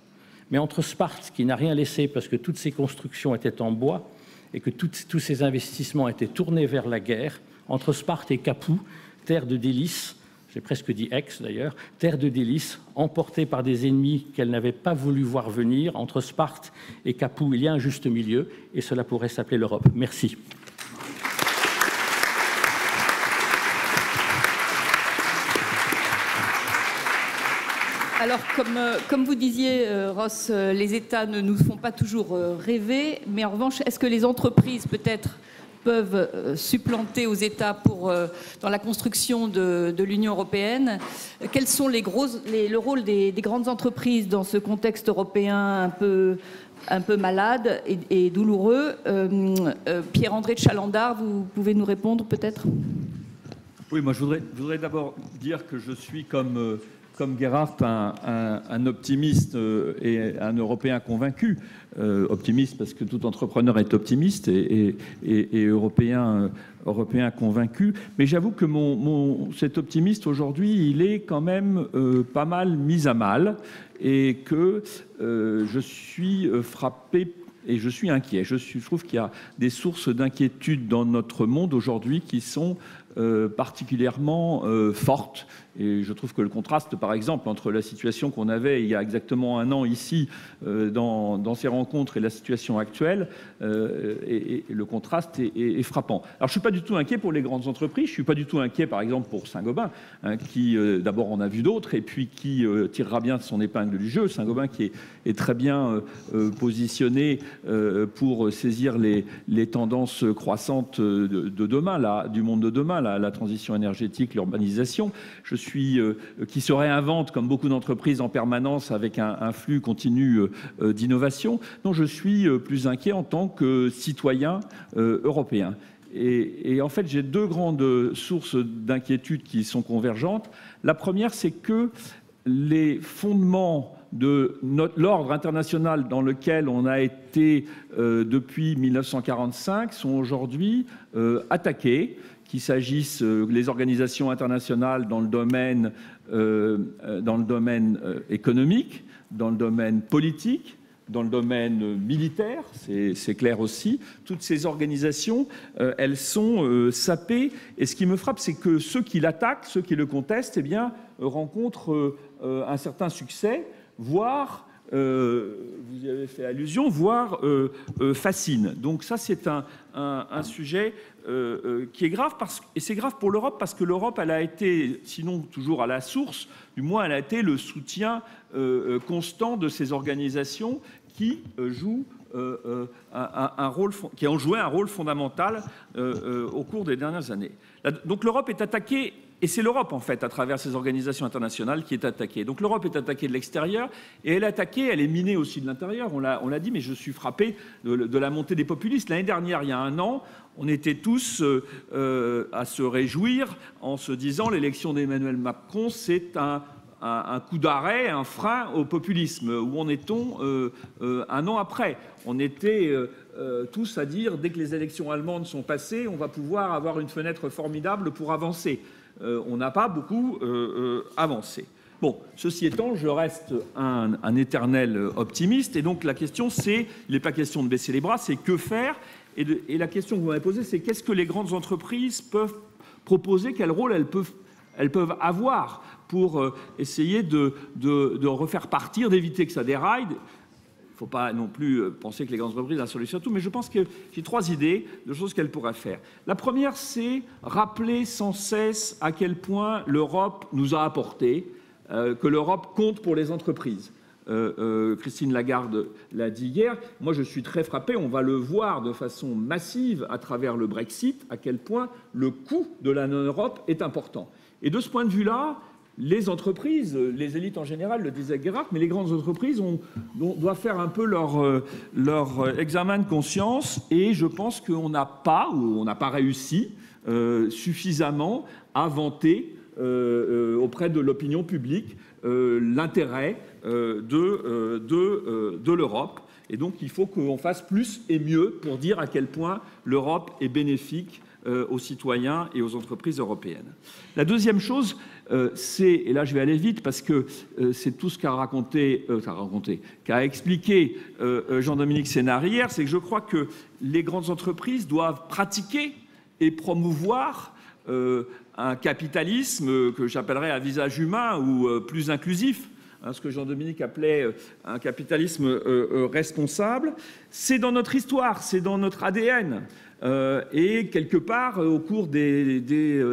mais entre Sparte, qui n'a rien laissé parce que toutes ses constructions étaient en bois et que tous ses investissements étaient tournés vers la guerre, entre Sparte et Capoue, terre de délices, j'ai presque dit ex d'ailleurs, terre de délices, emportée par des ennemis qu'elle n'avait pas voulu voir venir, entre Sparte et Capoue, il y a un juste milieu, et cela pourrait s'appeler l'Europe. Merci. Alors, comme vous disiez, Ross, les États ne nous font pas toujours rêver, mais en revanche, est-ce que les entreprises, peut-être, peuvent supplanter aux États dans la construction de l'Union européenne? Quels sont le rôle des grandes entreprises dans ce contexte européen un peu malade et douloureux? Pierre-André de Chalandard, vous pouvez nous répondre peut-être? Oui, moi je voudrais d'abord dire que je suis comme Gerhard, un optimiste et un Européen convaincu. Optimiste parce que tout entrepreneur est optimiste et Européen convaincu. Mais j'avoue que cet optimiste aujourd'hui, il est quand même pas mal mis à mal et que je suis frappé et je suis inquiet. Je trouve qu'il y a des sources d'inquiétude dans notre monde aujourd'hui qui sont particulièrement fortes. Et je trouve que le contraste, par exemple, entre la situation qu'on avait il y a exactement un an ici, dans ces rencontres, et la situation actuelle, et le contraste est frappant. Alors, je ne suis pas du tout inquiet pour les grandes entreprises. Je ne suis pas du tout inquiet, par exemple, pour Saint-Gobain, hein, qui, d'abord, en a vu d'autres, et puis qui tirera bien de son épingle du jeu. Saint-Gobain qui est très bien positionné pour saisir les tendances croissantes de demain, du monde de demain, la transition énergétique, l'urbanisation. Qui se réinvente comme beaucoup d'entreprises en permanence avec un flux continu d'innovation. Non, je suis plus inquiet en tant que citoyen européen. Et en fait, j'ai deux grandes sources d'inquiétude qui sont convergentes. La première, c'est que les fondements de l'ordre international dans lequel on a été depuis 1945 sont aujourd'hui attaqués, qu'il s'agisse des organisations internationales dans le domaine économique, dans le domaine politique, dans le domaine militaire, c'est clair aussi. Toutes ces organisations, elles sont sapées. Et ce qui me frappe, c'est que ceux qui l'attaquent, ceux qui le contestent, eh bien, rencontrent un certain succès, voire... vous y avez fait allusion, voire fascine. Donc ça, c'est un sujet qui est grave, et c'est grave pour l'Europe parce que l'Europe, elle a été, sinon toujours à la source, du moins elle a été le soutien constant de ces organisations qui jouent qui ont joué un rôle fondamental au cours des dernières années. Donc l'Europe est attaquée, et c'est l'Europe en fait, à travers ces organisations internationales, qui est attaquée. Donc l'Europe est attaquée de l'extérieur, et elle est attaquée, elle est minée aussi de l'intérieur. On l'a dit, mais je suis frappé de la montée des populistes. L'année dernière, il y a un an, on était tous à se réjouir en se disant l'élection d'Emmanuel Macron, c'est un coup d'arrêt, un frein au populisme. Où en est-on un an après? On était tous à dire, dès que les élections allemandes sont passées, on va pouvoir avoir une fenêtre formidable pour avancer. On n'a pas beaucoup avancé. Bon, ceci étant, je reste un éternel optimiste. Et donc la question, il n'est pas question de baisser les bras, c'est que faire? Et la question que vous m'avez posée, c'est qu'est-ce que les grandes entreprises peuvent proposer quel rôle elles peuvent avoir pour essayer de refaire partir, d'éviter que ça déraille. Il ne faut pas non plus penser que les grandes entreprises ont la solution à tout, mais je pense que j'ai 3 idées de choses qu'elles pourraient faire. La première, c'est rappeler sans cesse à quel point l'Europe nous a apporté, que l'Europe compte pour les entreprises. Christine Lagarde l'a dit hier. Moi, je suis très frappé, on va le voir de façon massive à travers le Brexit, à quel point le coût de la non-Europe est important. Et de ce point de vue-là, les entreprises, les élites en général, le disait Gerhard, mais les grandes entreprises doivent faire un peu leur examen de conscience, et je pense qu'on n'a pas, ou on n'a pas réussi suffisamment à vanter auprès de l'opinion publique l'intérêt de l'Europe. Et donc il faut qu'on fasse plus et mieux pour dire à quel point l'Europe est bénéfique aux citoyens et aux entreprises européennes. La deuxième chose, c'est, et là je vais aller vite parce que c'est tout ce qu'a expliqué Jean-Dominique Sénard hier, c'est que je crois que les grandes entreprises doivent pratiquer et promouvoir un capitalisme que j'appellerais à visage humain ou plus inclusif, ce que Jean-Dominique appelait un capitalisme responsable. C'est dans notre histoire, c'est dans notre ADN. Et quelque part, au cours des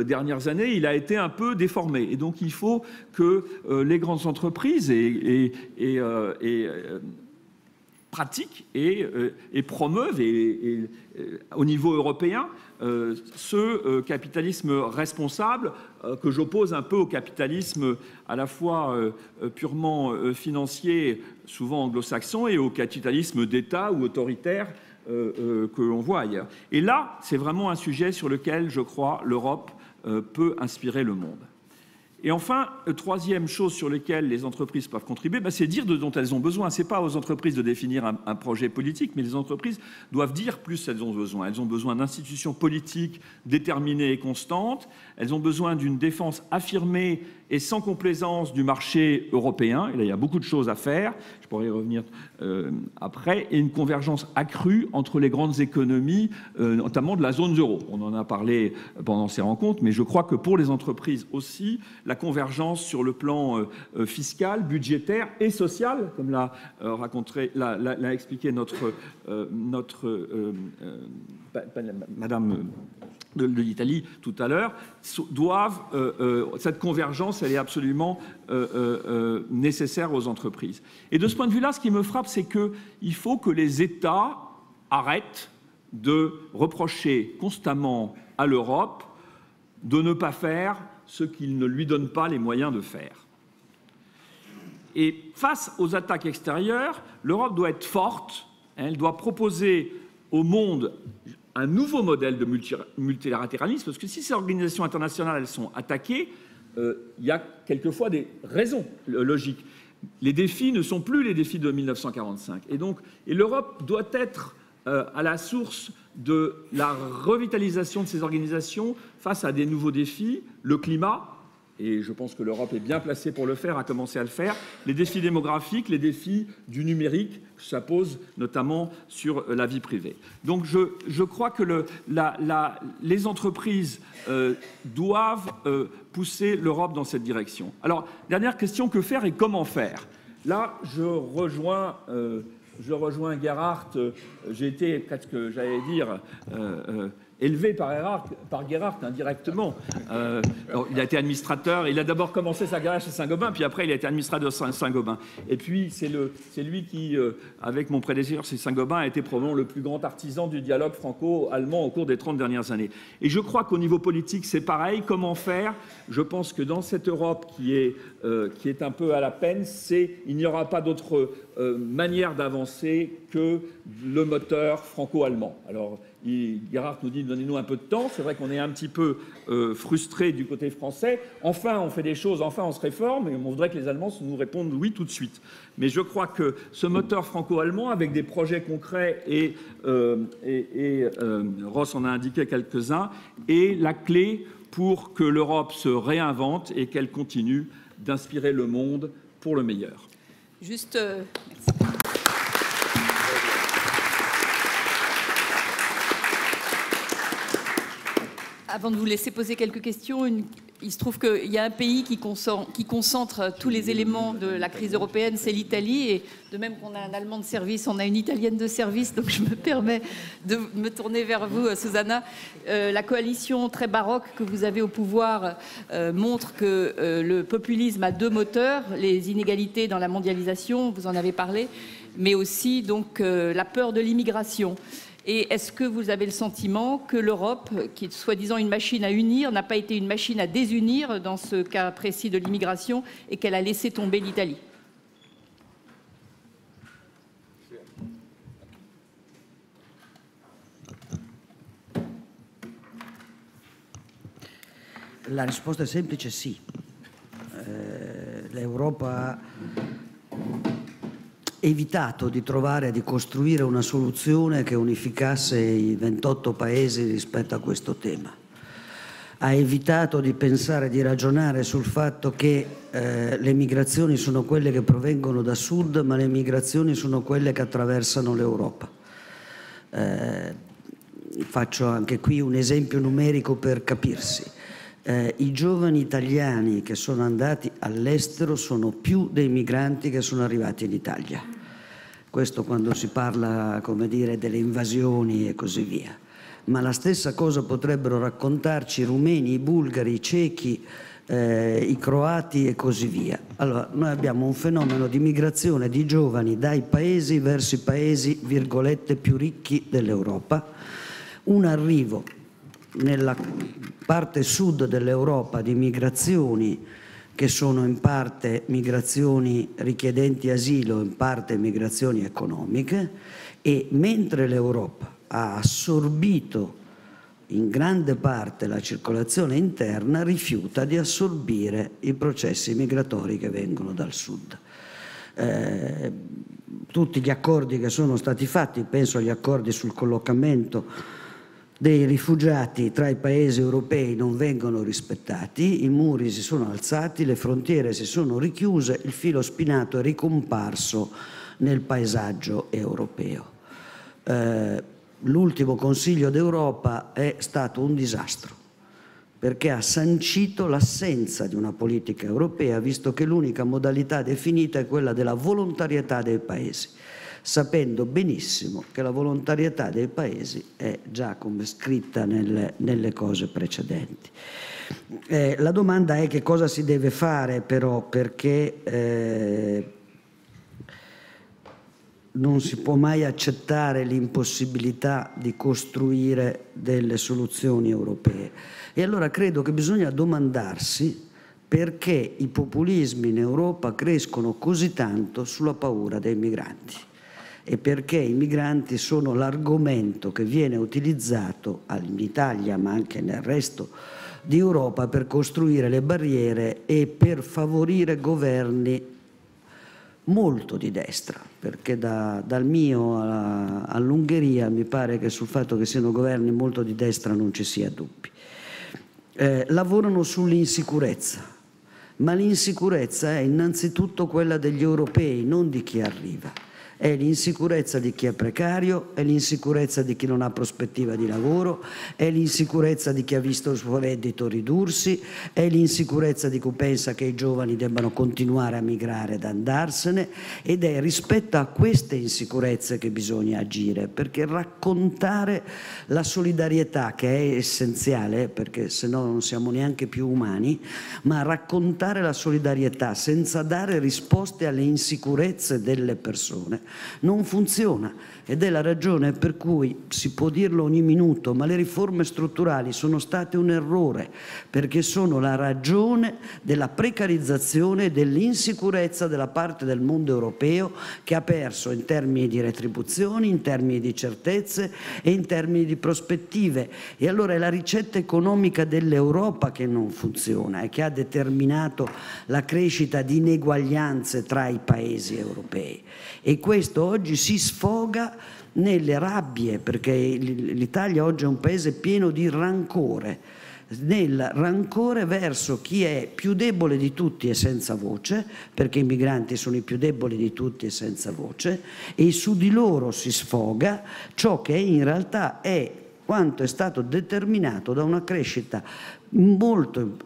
dernières années, il a été un peu déformé. Et donc, il faut que les grandes entreprises pratiquent et promeuvent au niveau européen ce capitalisme responsable que j'oppose un peu au capitalisme à la fois purement financier, souvent anglo-saxon, et au capitalisme d'État ou autoritaire que l'on voit ailleurs. Et là, c'est vraiment un sujet sur lequel, je crois, l'Europe peut inspirer le monde. Et enfin, troisième chose sur laquelle les entreprises peuvent contribuer, c'est dire de dont elles ont besoin. Ce n'est pas aux entreprises de définir un projet politique, mais les entreprises doivent dire plus elles ont besoin. Elles ont besoin d'institutions politiques déterminées et constantes. Elles ont besoin d'une défense affirmée et sans complaisance du marché européen. Et là, il y a beaucoup de choses à faire. Je pourrais y revenir après. Et une convergence accrue entre les grandes économies, notamment de la zone euro. On en a parlé pendant ces rencontres, mais je crois que pour les entreprises aussi, la convergence sur le plan fiscal, budgétaire et social, comme l'a expliqué Madame de l'Italie tout à l'heure, cette convergence, elle est absolument nécessaire aux entreprises. Et de ce point de vue-là, ce qui me frappe, c'est qu'il faut que les États arrêtent de reprocher constamment à l'Europe de ne pas faire ce qu'ils ne lui donnent pas les moyens de faire. Et face aux attaques extérieures, l'Europe doit être forte, elle doit proposer au monde un nouveau modèle de multilatéralisme, parce que si ces organisations internationales elles sont attaquées, il y a quelquefois des raisons logiques. Les défis ne sont plus les défis de 1945. Et l'Europe doit être à la source de la revitalisation de ces organisations face à des nouveaux défis, le climat, et je pense que l'Europe est bien placée pour le faire, a commencé à le faire, les défis démographiques, les défis du numérique, ça pose notamment sur la vie privée. Donc je crois que les entreprises doivent pousser l'Europe dans cette direction. Alors, dernière question, que faire et comment faire? Là, je rejoins Gerhard, j'ai été presque, j'allais dire, élevé par Gerhard indirectement. Il a été administrateur, il a d'abord commencé sa carrière chez Saint-Gobain, puis après il a été administrateur de Saint-Gobain. Et puis c'est lui qui, avec mon prédécesseur chez Saint-Gobain, a été probablement le plus grand artisan du dialogue franco-allemand au cours des 30 dernières années. Et je crois qu'au niveau politique, c'est pareil. Comment faire? Je pense que dans cette Europe qui est un peu à la peine, il n'y aura pas d'autre manière d'avancer que le moteur franco-allemand. Alors, Gerhard nous dit donnez-nous un peu de temps. C'est vrai qu'on est un petit peu frustré du côté français. Enfin, on fait des choses, enfin, on se réforme, et on voudrait que les Allemands nous répondent oui tout de suite. Mais je crois que ce moteur franco-allemand, avec des projets concrets, et Ross en a indiqué quelques-uns, est la clé pour que l'Europe se réinvente et qu'elle continue d'inspirer le monde pour le meilleur. Juste, merci. Avant de vous laisser poser quelques questions, il se trouve qu'il y a un pays qui concentre tous les éléments de la crise européenne, c'est l'Italie. Et de même qu'on a un Allemand de service, on a une Italienne de service. Donc je me permets de me tourner vers vous, Susanna. La coalition très baroque que vous avez au pouvoir montre que le populisme a deux moteurs, les inégalités dans la mondialisation, vous en avez parlé, mais aussi donc la peur de l'immigration. Et est-ce que vous avez le sentiment que l'Europe, qui est soi-disant une machine à unir, n'a pas été une machine à désunir dans ce cas précis de l'immigration et qu'elle a laissé tomber l'Italie? La risposta è semplice, sì. L'Europa ha evitato di trovare e di costruire una soluzione che unificasse i 28 paesi rispetto a questo tema. Ha evitato di pensare, di ragionare sul fatto che le migrazioni sono quelle che provengono da sud, ma le migrazioni sono quelle che attraversano l'Europa. Faccio anche qui un esempio numerico per capirsi. I giovani italiani che sono andati all'estero sono più dei migranti che sono arrivati in Italia. Questo quando si parla, come dire, delle invasioni e così via. Ma la stessa cosa potrebbero raccontarci i rumeni, i bulgari, i cechi, i croati e così via. Allora, noi abbiamo un fenomeno di migrazione di giovani dai paesi verso i paesi, virgolette, più ricchi dell'Europa, un arrivo nella parte sud dell'Europa di migrazioni che sono in parte migrazioni richiedenti asilo, in parte migrazioni economiche, e mentre l'Europa ha assorbito in grande parte la circolazione interna, rifiuta di assorbire i processi migratori che vengono dal sud. Tutti gli accordi che sono stati fatti, penso agli accordi sul collocamento dei rifugiati tra i paesi europei, non vengono rispettati, i muri si sono alzati, le frontiere si sono richiuse, il filo spinato è ricomparso nel paesaggio europeo. L'ultimo Consiglio d'Europa è stato un disastro, perché ha sancito l'assenza di una politica europea, visto che l'unica modalità definita è quella della volontarietà dei paesi, sapendo benissimo che la volontarietà dei paesi è già come scritta nelle cose precedenti. La domanda è che cosa si deve fare però, perché non si può mai accettare l'impossibilità di costruire delle soluzioni europee. E allora credo che bisogna domandarsi perché i populismi in Europa crescono così tanto sulla paura dei migranti e perché i migranti sono l'argomento che viene utilizzato in Italia ma anche nel resto di Europa per costruire le barriere e per favorire governi molto di destra, perché dal mio all'Ungheria mi pare che sul fatto che siano governi molto di destra non ci sia dubbi. Lavorano sull'insicurezza, ma l'insicurezza è innanzitutto quella degli europei, non di chi arriva. È l'insicurezza di chi è precario, è l'insicurezza di chi non ha prospettiva di lavoro, è l'insicurezza di chi ha visto il suo reddito ridursi, è l'insicurezza di chi pensa che i giovani debbano continuare a migrare ed andarsene, ed è rispetto a queste insicurezze che bisogna agire, perché raccontare la solidarietà, che è essenziale, perché se no non siamo neanche più umani, ma raccontare la solidarietà senza dare risposte alle insicurezze delle persone non funziona, ed è la ragione per cui, si può dirlo ogni minuto, ma le riforme strutturali sono state un errore, perché sono la ragione della precarizzazione e dell'insicurezza della parte del mondo europeo, che ha perso in termini di retribuzioni, in termini di certezze e in termini di prospettive. E allora è la ricetta economica dell'Europa che non funziona e che ha determinato la crescita di ineguaglianze tra i paesi europei, e questo oggi si sfoga nelle rabbie, perché l'Italia oggi è un paese pieno di rancore, nel rancore verso chi è più debole di tutti e senza voce, perché i migranti sono i più deboli di tutti e senza voce, e su di loro si sfoga ciò che in realtà è quanto è stato determinato da una crescita molto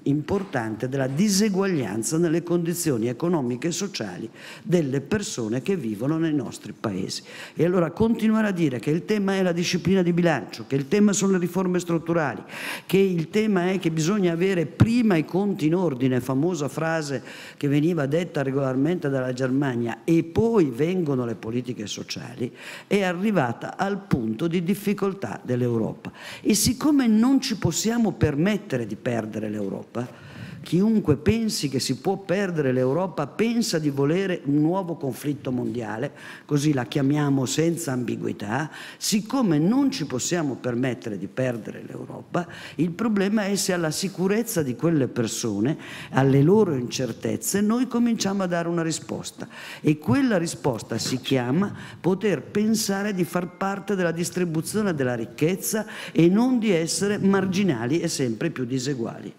importante della diseguaglianza nelle condizioni economiche e sociali delle persone che vivono nei nostri paesi. E allora continuare a dire che il tema è la disciplina di bilancio, che il tema sono le riforme strutturali, che il tema è che bisogna avere prima i conti in ordine, famosa frase che veniva detta regolarmente dalla Germania, e poi vengono le politiche sociali, è arrivata al punto di difficoltà dell'Europa. E siccome non ci possiamo permettere di perdere l'Europa, chiunque pensi che si può perdere l'Europa pensa di volere un nuovo conflitto mondiale, così la chiamiamo senza ambiguità. Siccome non ci possiamo permettere di perdere l'Europa, il problema è se alla sicurezza di quelle persone, alle loro incertezze, noi cominciamo a dare una risposta. E quella risposta si chiama poter pensare di far parte della distribuzione della ricchezza e non di essere marginali e sempre più diseguali.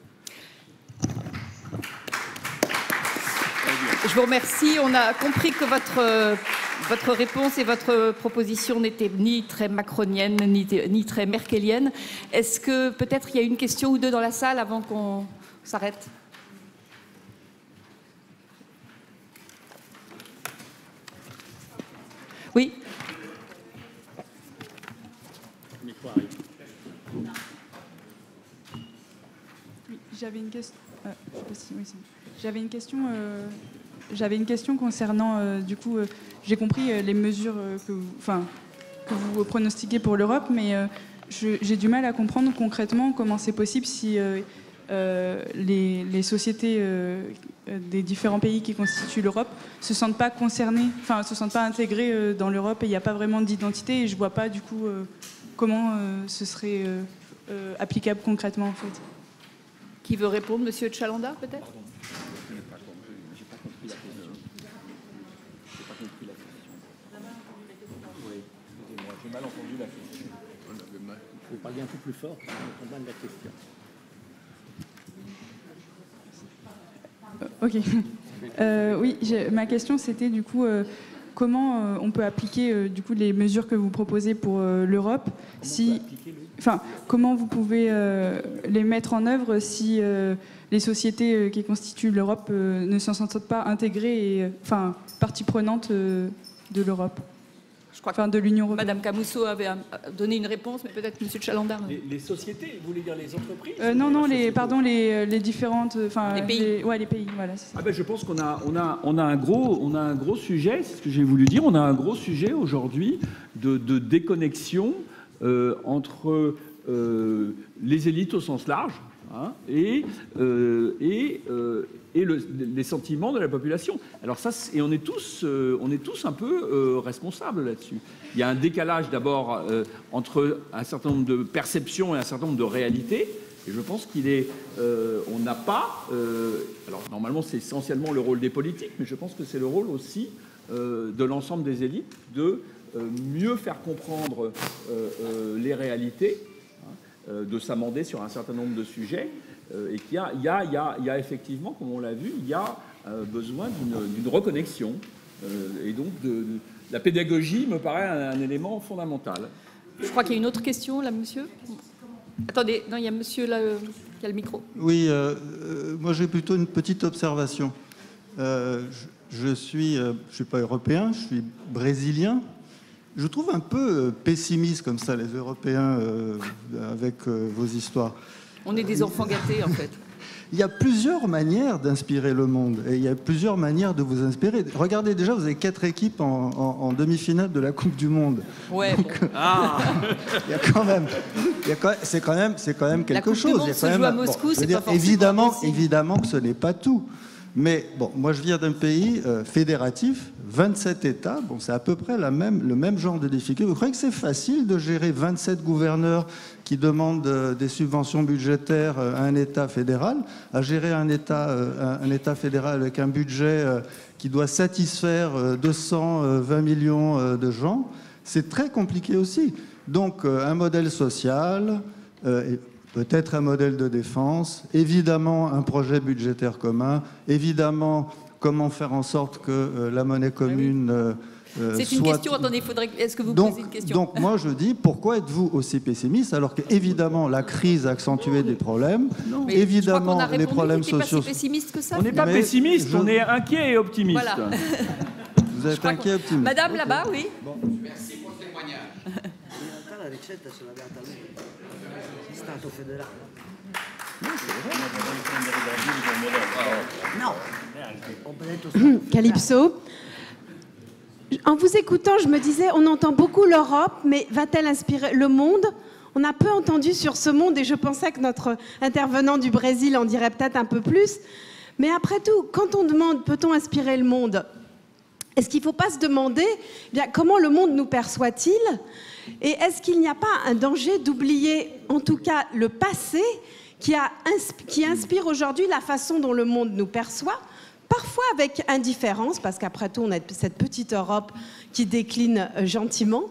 Je vous remercie. On a compris que votre réponse et votre proposition n'étaient ni très macronienne ni très merkelienne. Est-ce que peut-être il y a une question ou deux dans la salle avant qu'on s'arrête? Oui. J'avais une question. J'avais une question concernant, du coup, j'ai compris les mesures que vous pronostiquez pour l'Europe, mais j'ai du mal à comprendre concrètement comment c'est possible si les sociétés des différents pays qui constituent l'Europe se sentent pas concernés, enfin se sentent pas intégrés dans l'Europe et il n'y a pas vraiment d'identité et je vois pas du coup comment ce serait applicable concrètement en fait. Qui veut répondre, Monsieur Tchalanda, peut-être? Je n'ai pas compris la question. J'ai pas compris la question. Oui, excusez-moi, j'ai mal entendu la question. Il faut parler un peu plus fort, on entend mal la question. Ok. Oui, ma question c'était du coup comment on peut appliquer du coup les mesures que vous proposez pour l'Europe, comment vous pouvez les mettre en œuvre si les sociétés qui constituent l'Europe ne s'en sentent pas intégrées et partie prenante de l'Europe. Je crois que de l'Union européenne. Madame Camusso avait donné une réponse, mais peut-être Monsieur Tchalanda. Les sociétés, vous voulez dire les entreprises? Non, les différentes, les pays. Les pays, voilà. Je pense qu'on a un gros sujet, c'est ce que j'ai voulu dire. On a un gros sujet aujourd'hui de déconnexion entre les élites au sens large et les sentiments de la population. Alors ça, et on est tous un peu responsables là-dessus. Il y a un décalage d'abord entre un certain nombre de perceptions et un certain nombre de réalités. Et je pense on n'a pas. Alors normalement, c'est essentiellement le rôle des politiques, mais je pense que c'est le rôle aussi de l'ensemble des élites de mieux faire comprendre les réalités, de s'amender sur un certain nombre de sujets. Et qu'il y a effectivement, comme on l'a vu, il y a besoin d'une reconnexion. Et donc, la pédagogie me paraît un élément fondamental. Je crois qu'il y a une autre question, là, monsieur. Attendez, non, il y a monsieur là, qui a le micro. Oui, moi j'ai plutôt une petite observation. Je ne suis pas européen, je suis brésilien. Je trouve un peu pessimiste comme ça, les Européens, avec vos histoires. On est des enfants gâtés, en fait. Il y a plusieurs manières d'inspirer le monde et il y a plusieurs manières de vous inspirer. Regardez, déjà, vous avez 4 équipes en demi-finale de la Coupe du Monde. Ouais. Donc, il y a quand même, c'est quand même quelque la coupe chose. Du monde se joue à Moscou, c'est pas forcément évidemment que ce n'est pas tout. Mais bon, moi je viens d'un pays fédératif, 27 États, bon, c'est à peu près le même genre de difficulté. Vous croyez que c'est facile de gérer 27 gouverneurs qui demandent des subventions budgétaires à un État fédéral, à gérer un État fédéral avec un budget qui doit satisfaire 220 millions de gens? C'est très compliqué aussi. Donc un modèle social... peut-être un modèle de défense, évidemment un projet budgétaire commun, évidemment comment faire en sorte que la monnaie commune C'est une question, attendez, est-ce que vous posez une question? Donc moi je dis, pourquoi êtes-vous aussi pessimiste alors qu'évidemment la crise a accentué des problèmes, évidemment les problèmes sociaux... Pas si pessimiste que ça. On n'est pas pessimiste, on est inquiet et optimiste. Voilà. Vous êtes inquiet et optimiste. Madame là-bas, oui. Bon. Merci pour le témoignage. La ricetta ce l'ha data lui, Stato federale. No, Calypso. En vous écoutant, je me disais, on entend beaucoup l'Europe, mais va-t-elle inspirer le monde? On a peu entendu sur ce monde et je pensais que notre intervenant du Brésil en dirait peut-être un peu plus. Mais après tout, quand on demande peut-on inspirer le monde, est-ce qu'il ne faut pas se demander bien, comment le monde nous perçoit-il? Et est-ce qu'il n'y a pas un danger d'oublier en tout cas le passé qui inspire aujourd'hui la façon dont le monde nous perçoit, parfois avec indifférence, parce qu'après tout, on a cette petite Europe qui décline gentiment,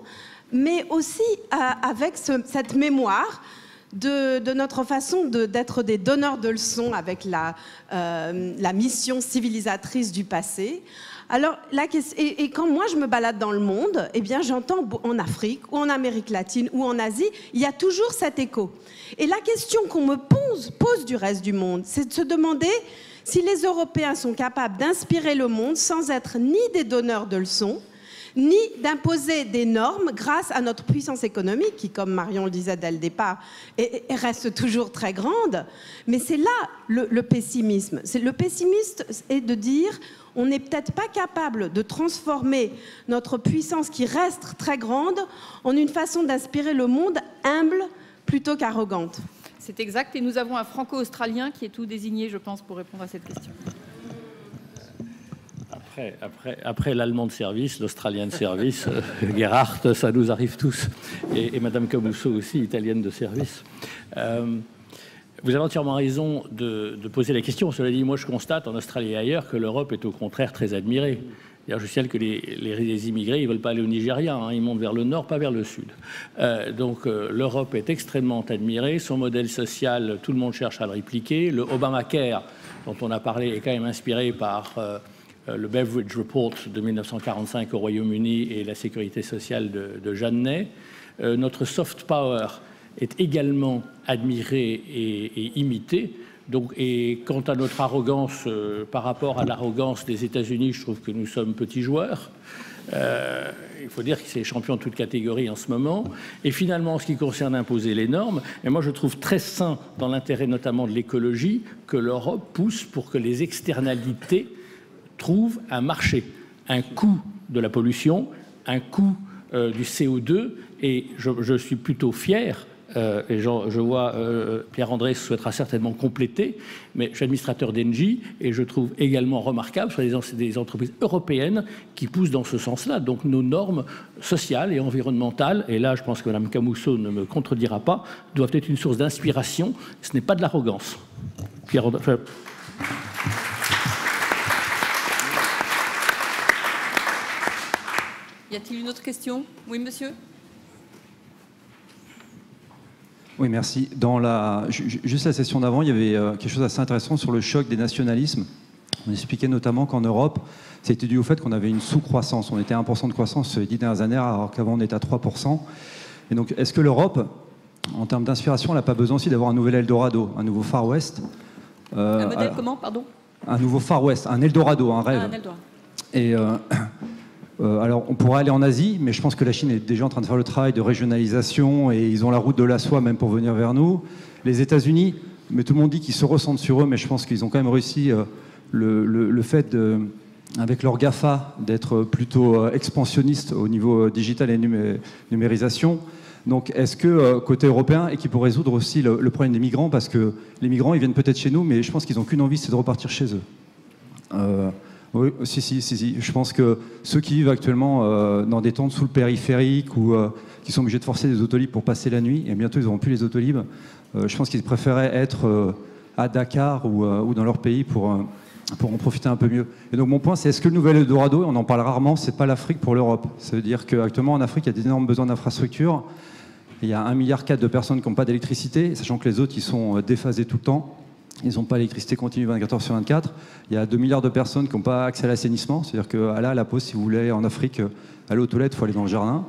mais aussi avec cette mémoire de notre façon d'être des donneurs de leçons avec la mission civilisatrice du passé. Alors, et quand moi je me balade dans le monde, eh bien j'entends en Afrique ou en Amérique latine ou en Asie, il y a toujours cet écho. Et la question qu'on me pose du reste du monde, c'est de se demander si les Européens sont capables d'inspirer le monde sans être ni des donneurs de leçons, ni d'imposer des normes grâce à notre puissance économique, qui, comme Marion le disait dès le départ, reste toujours très grande. Mais c'est là le pessimisme. Le pessimisme est de dire on n'est peut-être pas capable de transformer notre puissance qui reste très grande en une façon d'inspirer le monde humble plutôt qu'arrogante. C'est exact, et nous avons un franco-australien qui est tout désigné, je pense, pour répondre à cette question. Après l'allemand de service, l'australien de service, Gerhardt, ça nous arrive tous, et Madame Camusso aussi, italienne de service. Vous avez entièrement raison de poser la question. Cela dit, moi je constate en Australie et ailleurs que l'Europe est au contraire très admirée. Je signale que les immigrés, ils ne veulent pas aller au Nigeria, hein, ils montent vers le nord, pas vers le sud. Donc l'Europe est extrêmement admirée, son modèle social, tout le monde cherche à le répliquer. Le Obamacare, dont on a parlé, est quand même inspiré par le Beveridge Report de 1945 au Royaume-Uni et la sécurité sociale de Jeannet. Notre soft power est également admiré et imité. Donc, et quant à notre arrogance par rapport à l'arrogance des États-Unis, je trouve que nous sommes petits joueurs. Il faut dire que c'est champion de toute catégorie en ce moment. Et finalement, en ce qui concerne imposer les normes, et moi je trouve très sain, dans l'intérêt notamment de l'écologie, que l'Europe pousse pour que les externalités trouvent un marché, un coût de la pollution, un coût du CO2. Et je suis plutôt fier. Et je vois Pierre-André souhaitera certainement compléter, mais je suis administrateur d'Engie et je trouve également remarquable sur des entreprises européennes qui poussent dans ce sens-là. Donc nos normes sociales et environnementales, et là je pense que Mme Camusso ne me contredira pas, doivent être une source d'inspiration. Ce n'est pas de l'arrogance. Pierre-André. Y a-t-il une autre question? Oui, monsieur? Oui, merci. Juste la session d'avant, il y avait quelque chose d'assez intéressant sur le choc des nationalismes. On expliquait notamment qu'en Europe, c'était dû au fait qu'on avait une sous-croissance. On était à 1% de croissance sur les 10 dernières années, alors qu'avant on était à 3%. Et donc, est-ce que l'Europe, en termes d'inspiration, elle n'a pas besoin aussi d'avoir un nouvel Eldorado, un nouveau Far West Un modèle comment, pardon? Un nouveau Far West, un Eldorado, un rêve. Ah, un Eldorado. Et alors, on pourrait aller en Asie, mais je pense que la Chine est déjà en train de faire le travail de régionalisation et ils ont la route de la soie même pour venir vers nous. Les États-Unis, mais tout le monde dit qu'ils se ressentent sur eux, mais je pense qu'ils ont quand même réussi le fait, avec leur GAFA, d'être plutôt expansionnistes au niveau digital et numérisation. Donc, est-ce que, côté européen, et qui pour résoudre aussi le problème des migrants, parce que les migrants, ils viennent peut-être chez nous, mais je pense qu'ils n'ont qu'une envie, c'est de repartir chez eux. Oui, si. Je pense que ceux qui vivent actuellement dans des tentes sous le périphérique ou qui sont obligés de forcer des autolibes pour passer la nuit, et bientôt ils n'auront plus les autolibes, je pense qu'ils préféraient être à Dakar ou dans leur pays pour en profiter un peu mieux. Et donc mon point, c'est est-ce que le nouvel Eldorado, on en parle rarement, c'est pas l'Afrique pour l'Europe. Ça veut dire qu'actuellement en Afrique, il y a d'énormes besoins d'infrastructures. Il y a 1,4 milliard de personnes qui n'ont pas d'électricité, sachant que les autres, ils sont déphasés tout le temps. Ils n'ont pas l'électricité continue 24 heures sur 24. Il y a 2 milliards de personnes qui n'ont pas accès à l'assainissement. C'est-à-dire qu'à la pause, si vous voulez, en Afrique, aller aux toilettes, il faut aller dans le jardin.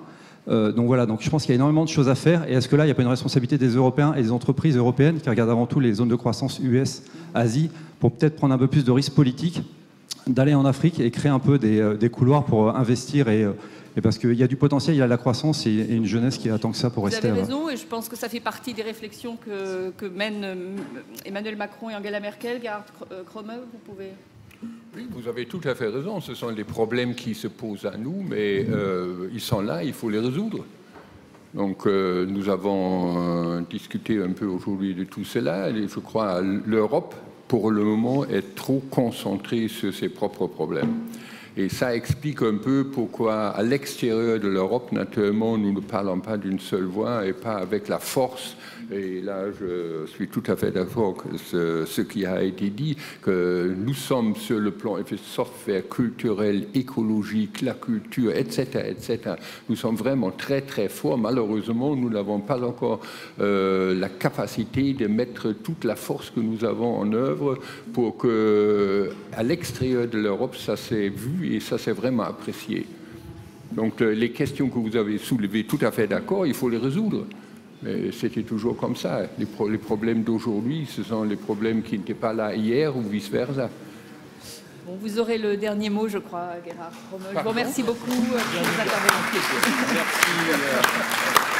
Donc voilà, donc je pense qu'il y a énormément de choses à faire. Et est-ce que là, il n'y a pas une responsabilité des Européens et des entreprises européennes qui regardent avant tout les zones de croissance US, Asie, pour peut-être prendre un peu plus de risques politiques, d'aller en Afrique et créer un peu des couloirs pour investir et parce qu'il y a du potentiel, il y a de la croissance et une jeunesse qui attend que ça pour rester. Vous avez raison, et je pense que ça fait partie des réflexions que mènent Emmanuel Macron et Angela Merkel. Gerhard Krömer, vous pouvez... Oui, vous avez tout à fait raison. Ce sont des problèmes qui se posent à nous, mais ils sont là, il faut les résoudre. Donc nous avons discuté un peu aujourd'hui de tout cela. Et je crois que l'Europe, pour le moment, est trop concentrée sur ses propres problèmes. Et ça explique un peu pourquoi, à l'extérieur de l'Europe, naturellement, nous ne parlons pas d'une seule voix et pas avec la force. Et là, je suis tout à fait d'accord avec ce qui a été dit, que nous sommes sur le plan software culturel, écologique, la culture, etc., etc. Nous sommes vraiment très, très forts. Malheureusement, nous n'avons pas encore la capacité de mettre toute la force que nous avons en œuvre pour que, à l'extérieur de l'Europe, ça s'est vu et ça s'est vraiment apprécié. Donc, les questions que vous avez soulevées, tout à fait d'accord, il faut les résoudre. Mais c'était toujours comme ça. Les problèmes d'aujourd'hui, ce sont les problèmes qui n'étaient pas là hier ou vice-versa. Bon, vous aurez le dernier mot, je crois, Gerhard Krömer. Je vous remercie beaucoup pour vos interventions. Merci.